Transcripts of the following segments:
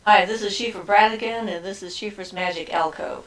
Hi, this is Siofra Bradigan, and this is Siofra's Magic Alcove.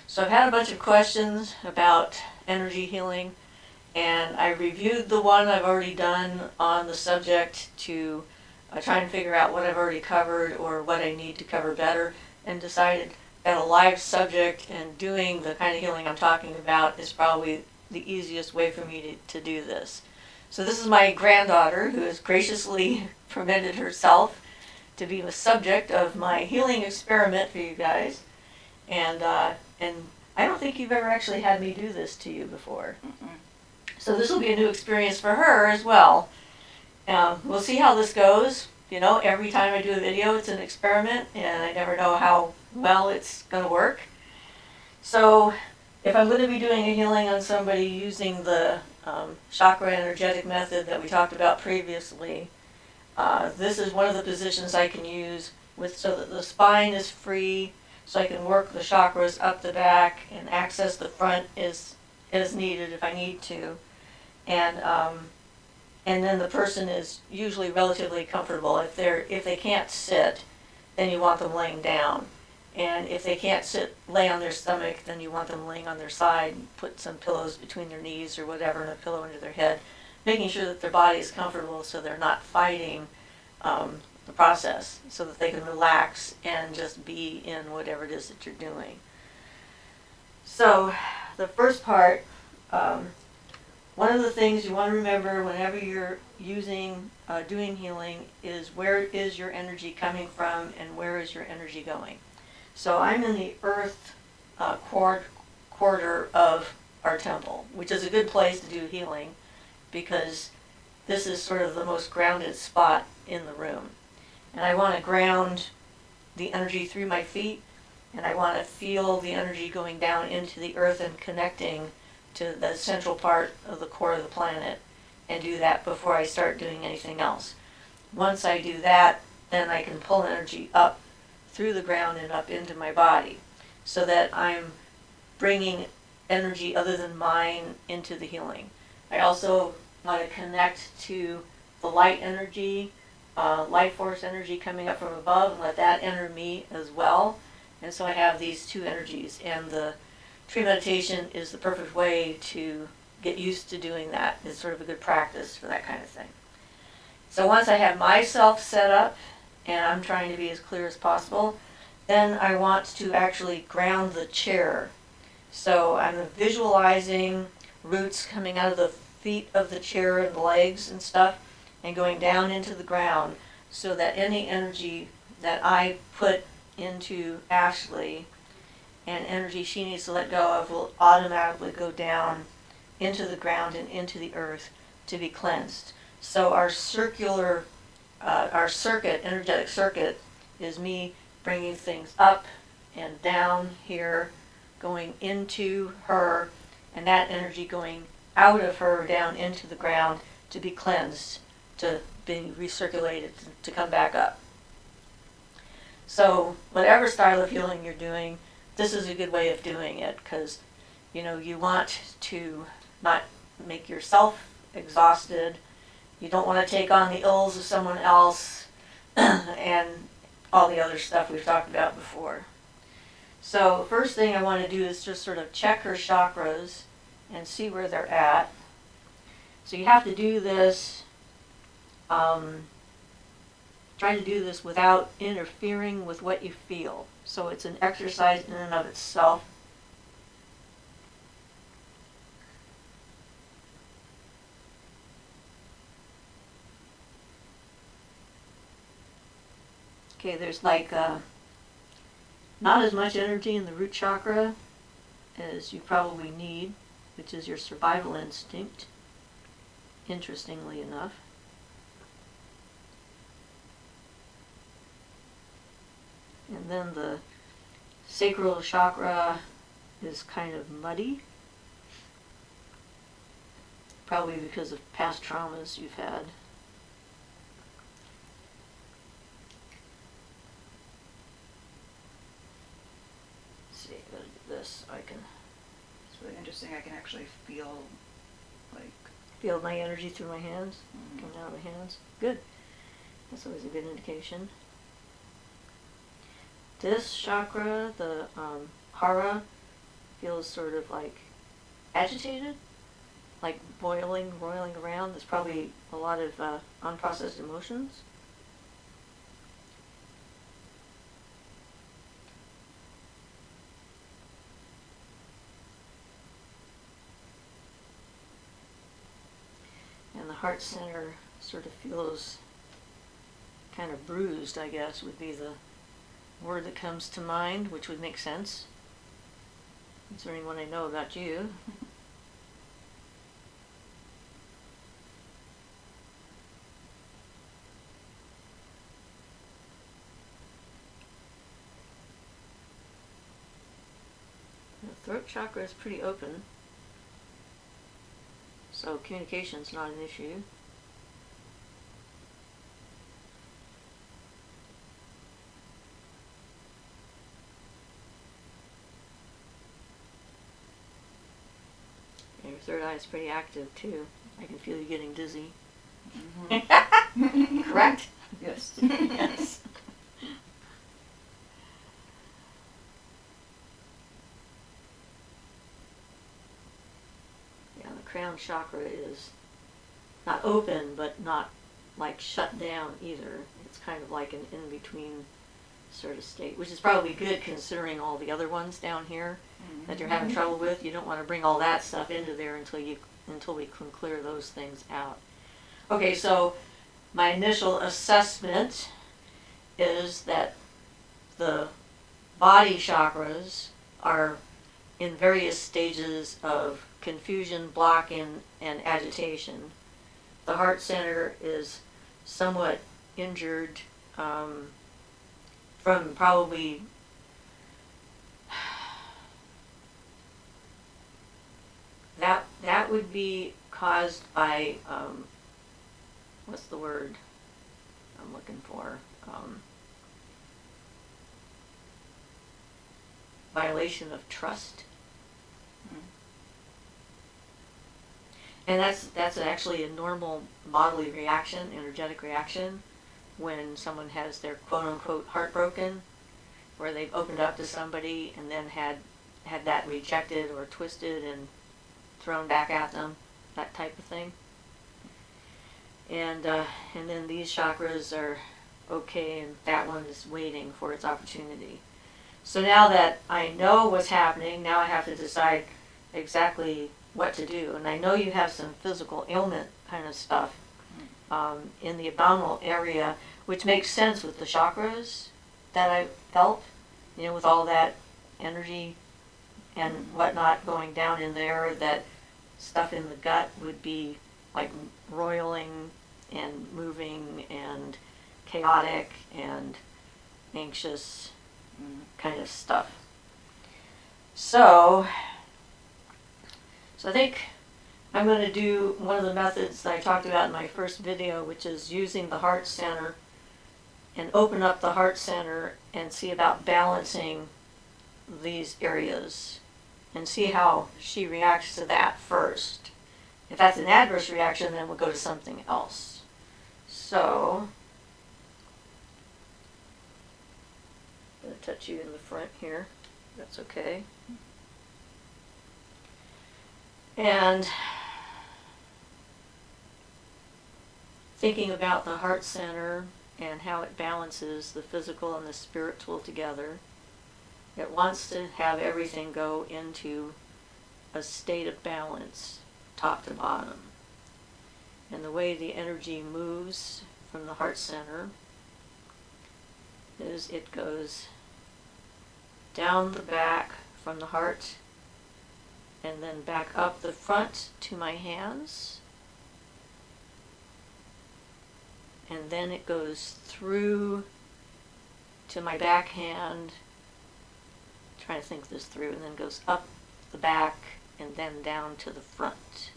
So I've had a bunch of questions about energy healing, and I reviewed the one I've already done on the subject to try and figure out what I've already covered or what I need to cover better, and decided that a live subject and doing the kind of healing I'm talking about is probably the easiest way for me to do this. So this is my granddaughter, who has graciously permitted herself to be the subject of my healing experiment for you guys. And I don't think you've ever actually had me do this to you before. Mm-mm. So this will be a new experience for her as well. We'll see how this goes. You know, every time I do a video, it's an experiment, and I never know how well it's going to work. So if I'm going to be doing a healing on somebody using the chakra energetic method that we talked about previously, this is one of the positions I can use so that the spine is free, so I can work the chakras up the back and access the front as needed if I need to. And then the person is usually relatively comfortable. If they can't sit, then you want them laying down. And if they can't lay on their stomach, then you want them laying on their side, put some pillows between their knees or whatever, and a pillow under their head, making sure that their body is comfortable so they're not fighting the process, so that they can relax and just be in whatever it is that you're doing. So the first part, one of the things you want to remember whenever you're doing healing is where is your energy coming from and where is your energy going. So I'm in the earth quarter of our temple, which is a good place to do healing because this is sort of the most grounded spot in the room. And I want to ground the energy through my feet, and I want to feel the energy going down into the earth and connecting to the central part of the core of the planet, and do that before I start doing anything else. Once I do that, then I can pull energy up through the ground and up into my body, so that I'm bringing energy other than mine into the healing. I also want to connect to the light energy, life force energy coming up from above, and let that enter me as well. And so I have these two energies, and the tree meditation is the perfect way to get used to doing that. It's sort of a good practice for that kind of thing. So once I have myself set up, and I'm trying to be as clear as possible, then I want to actually ground the chair. So I'm visualizing roots coming out of the feet of the chair and the legs and stuff, and going down into the ground, so that any energy that I put into Ashley and energy she needs to let go of will automatically go down into the ground and into the earth to be cleansed. So our energetic circuit, is me bringing things up and down here, going into her, and that energy going out of her down into the ground to be cleansed, to be recirculated, to come back up. So whatever style of healing you're doing, this is a good way of doing it, because you want to not make yourself exhausted. You don't want to take on the ills of someone else and all the other stuff we've talked about before. So first thing I want to do is just sort of check her chakras and see where they're at. So you have to do this, try to do this without interfering with what you feel. So it's an exercise in and of itself. Okay, there's not as much energy in the root chakra as you probably need, which is your survival instinct, interestingly enough. And then the sacral chakra is kind of muddy, probably because of past traumas you've had. Let's see, I'm going to do this so I can... It's really interesting. I can actually feel my energy through my hands, coming out of my hands. Good. That's always a good indication. this chakra, the hara, feels sort of like agitated, like roiling around. There's probably a lot of unprocessed emotions. And the heart center sort of feels kind of bruised, I guess, would be the word that comes to mind, which would make sense, considering what I know about you. The throat chakra is pretty open, so communication's not an issue. And your third eye is pretty active too. I can feel you getting dizzy. Mm-hmm. Correct? Yes. Yes. Yeah, the crown chakra is not open, but not like shut down either. It's kind of like an in-between sort of state, which is probably good considering all the other ones down here that you're having trouble with. You don't want to bring all that stuff into there until we can clear those things out. Okay, so my initial assessment is that the body chakras are in various stages of confusion, blocking, and agitation. The heart center is somewhat injured from probably that would be caused by what's the word I'm looking for? Violation of trust. And that's actually a normal bodily reaction, energetic reaction, when someone has their quote-unquote heart broken, where they've opened up to somebody and then had that rejected or twisted and thrown back at them, that type of thing. And then these chakras are okay, and that one is waiting for its opportunity. So now that I know what's happening, now I have to decide exactly what to do. And I know you have some physical ailment kind of stuff in the abdominal area, which makes sense with the chakras that I felt, with all that energy and whatnot going down in there, that stuff in the gut would be like roiling and moving and chaotic and anxious kind of stuff. So I think I'm going to do one of the methods that I talked about in my first video, which is using the heart center and open up the heart center and see about balancing these areas and see how she reacts to that first. If that's an adverse reaction, then we'll go to something else. So I'm going to touch you in the front here. That's okay. And thinking about the heart center and how it balances the physical and the spiritual together, it wants to have everything go into a state of balance, top to bottom. And the way the energy moves from the heart center is it goes down the back from the heart and then back up the front to my hands. And then it goes through to my back hand. Trying to think this through, and then goes up the back and then down to the front.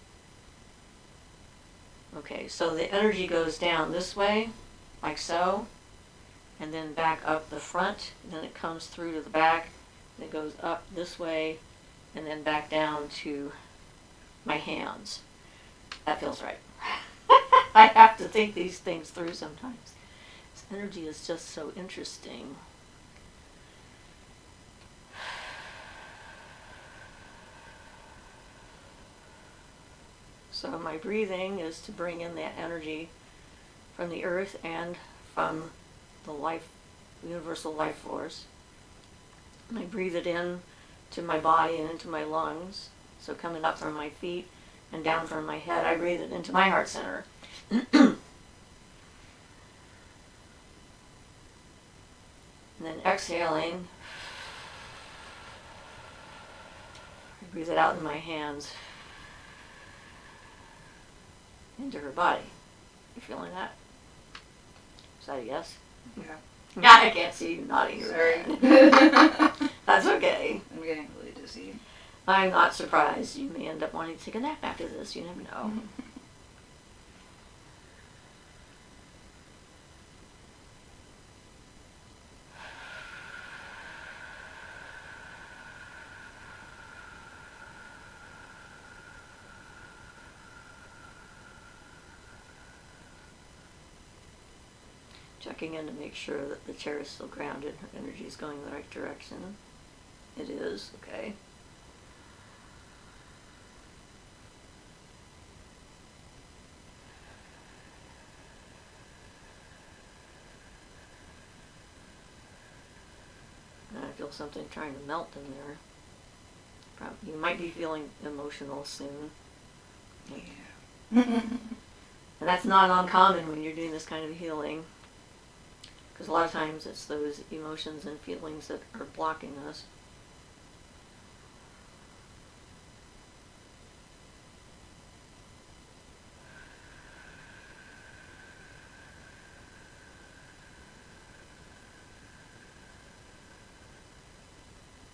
Okay, so the energy goes down this way, like so, and then back up the front, and then it comes through to the back, and it goes up this way, and then back down to my hands. That feels right. I have to think these things through sometimes. This energy is just so interesting. So my breathing is to bring in that energy from the earth and from the universal life force. And I breathe it in to my body and into my lungs. So coming up from my feet and down from my head, I breathe it into my heart center. And then exhaling, I breathe it out in my hands into her body. You feeling that? Is that a yes? Yeah. I can't see you nodding your Sorry. head. That's okay. I'm getting really dizzy. I'm not surprised. You may end up wanting to take a nap after this. You never know. Checking in to make sure that the chair is still grounded. Her energy is going in the right direction. It is, okay. And I feel something trying to melt in there. You might be feeling emotional soon. Yeah. And that's not uncommon when you're doing this kind of healing. Because a lot of times it's those emotions and feelings that are blocking us.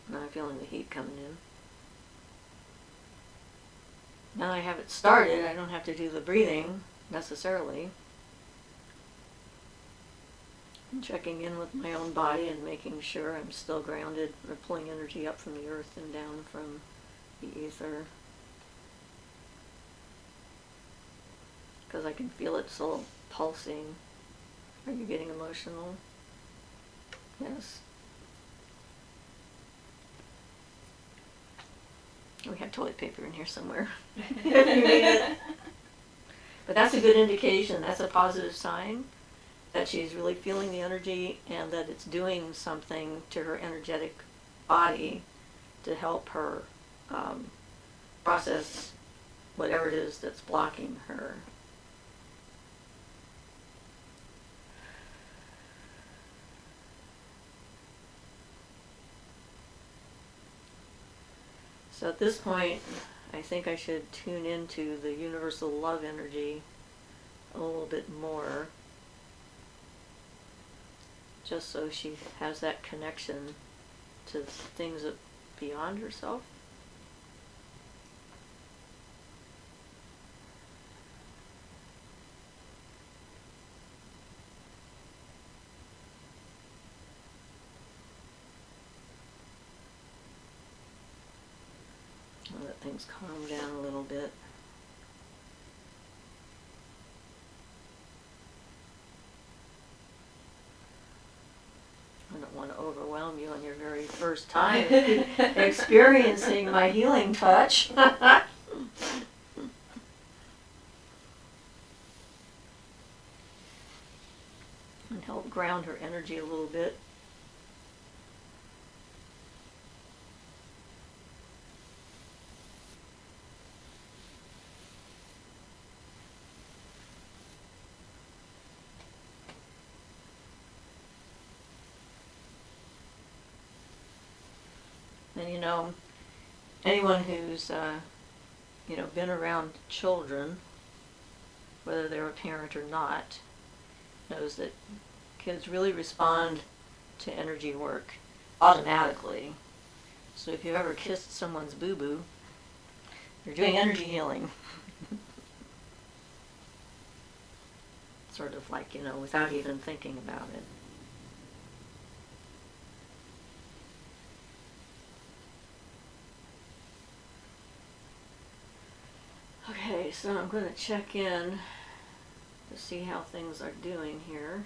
Now I'm feeling the heat coming in. Now I have it started, I don't have to do the breathing necessarily. I'm checking in with my own body and making sure I'm still grounded, or pulling energy up from the earth and down from the ether. Because I can feel it still pulsing. Are you getting emotional? Yes. We have toilet paper in here somewhere. If you need it. But that's a good indication. That's a positive sign that she's really feeling the energy and that it's doing something to her energetic body to help her process whatever it is that's blocking her. So at this point, I think I should tune into the universal love energy a little bit more, just so she has that connection to things that beyond herself. I'll let things calm down a little bit. I don't want to overwhelm you on your very first time experiencing my healing touch. And help ground her energy a little bit. And you know, anyone who's been around children, whether they're a parent or not, knows that kids really respond to energy work automatically. So if you've ever kissed someone's boo-boo, you're doing energy healing. Sort of like, without even thinking about it. Okay, so I'm going to check in to see how things are doing here.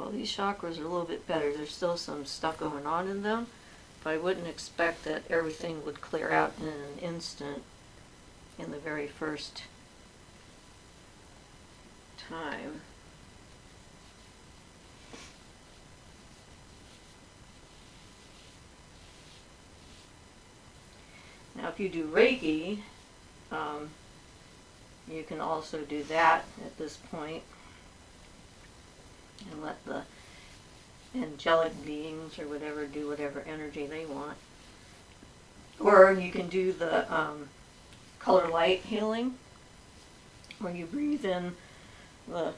Well, these chakras are a little bit better. There's still some stuff going on in them, but I wouldn't expect that everything would clear out in an instant in the very first time. Now, if you do Reiki, you can also do that at this point and let the angelic beings or whatever do whatever energy they want. Or you can do the color light healing, where you breathe in the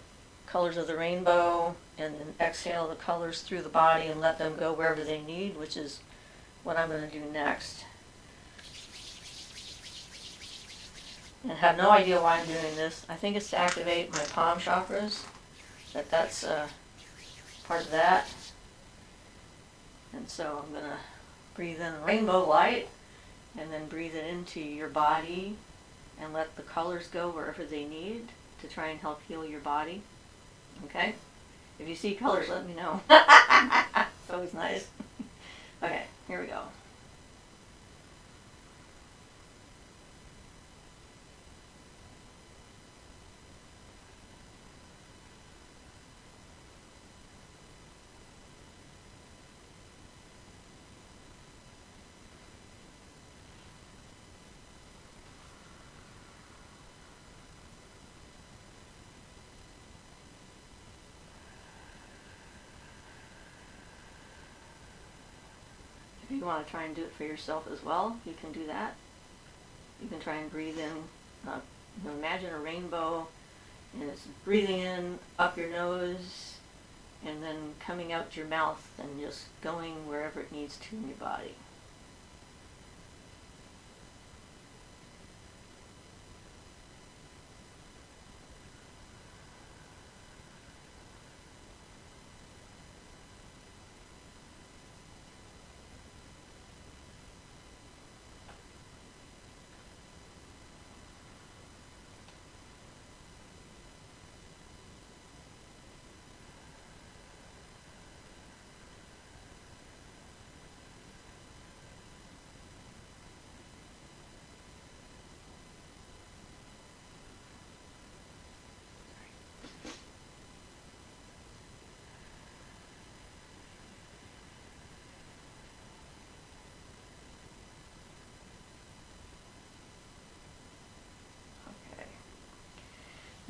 colors of the rainbow and then exhale the colors through the body and let them go wherever they need, which is what I'm going to do next. And I have no idea why I'm doing this. I think it's to activate my palm chakras, that's part of that. And so I'm going to breathe in the rainbow light and then breathe it into your body and let the colors go wherever they need to try and help heal your body. Okay? If you see colors, let me know. It's always nice. Okay, here we go. If you want to try and do it for yourself as well, you can do that. You can try and breathe in, imagine a rainbow, and it's breathing in up your nose, and then coming out your mouth and just going wherever it needs to in your body.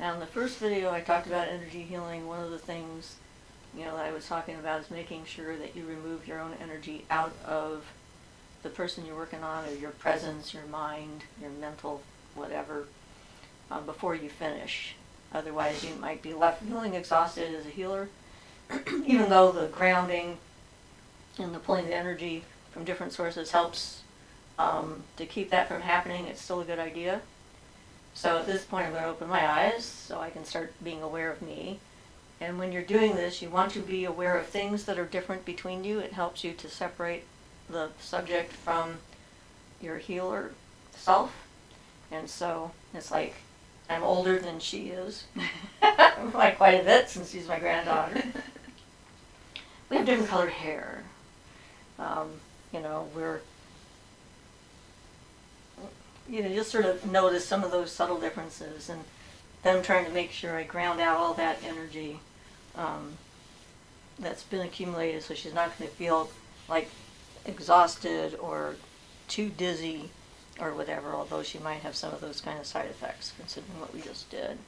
Now in the first video I talked about energy healing. One of the things that I was talking about is making sure that you remove your own energy out of the person you're working on, or your presence, your mind, your mental, whatever, before you finish. Otherwise you might be left feeling exhausted as a healer, even though the grounding and the pulling the energy from different sources helps to keep that from happening. It's still a good idea. So at this point I'm going to open my eyes so I can start being aware of me. And when you're doing this, you want to be aware of things that are different between you. It helps you to separate the subject from your healer self. And so it's like I'm older than she is, by quite a bit, since she's my granddaughter. We have different colored hair. We're just sort of notice some of those subtle differences, and then I'm trying to make sure I ground out all that energy that's been accumulated, so she's not going to feel like exhausted or too dizzy or whatever, although she might have some of those kind of side effects considering what we just did.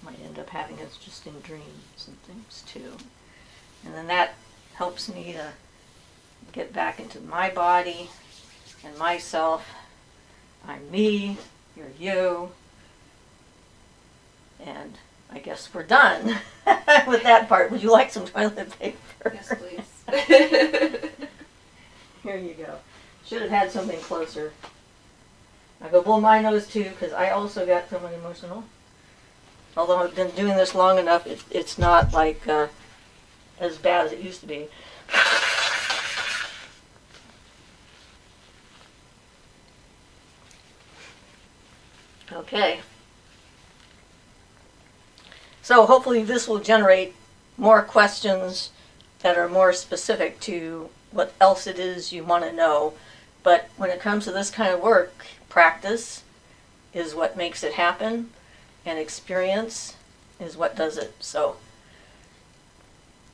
Might end up having it just in dreams and things too. And then that helps me to get back into my body and myself. I'm me, you're you, and I guess we're done with that part. Would you like some toilet paper? Yes, please. Here you go. Should have had something closer. I go blow my nose too, because I also got somewhat emotional. Although I've been doing this long enough, it's not like as bad as it used to be. Okay. So hopefully this will generate more questions that are more specific to what else it is you want to know. But when it comes to this kind of work, practice is what makes it happen, and experience is what does it. So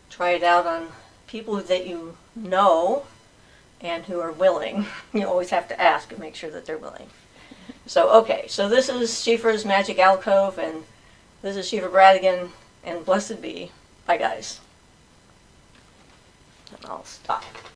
try it out on people that you know and who are willing. You always have to ask and make sure that they're willing. So, okay, so this is Siofra's Magic Alcove, and this is Siofra Bradigan, and blessed be. Bye, guys. And I'll stop.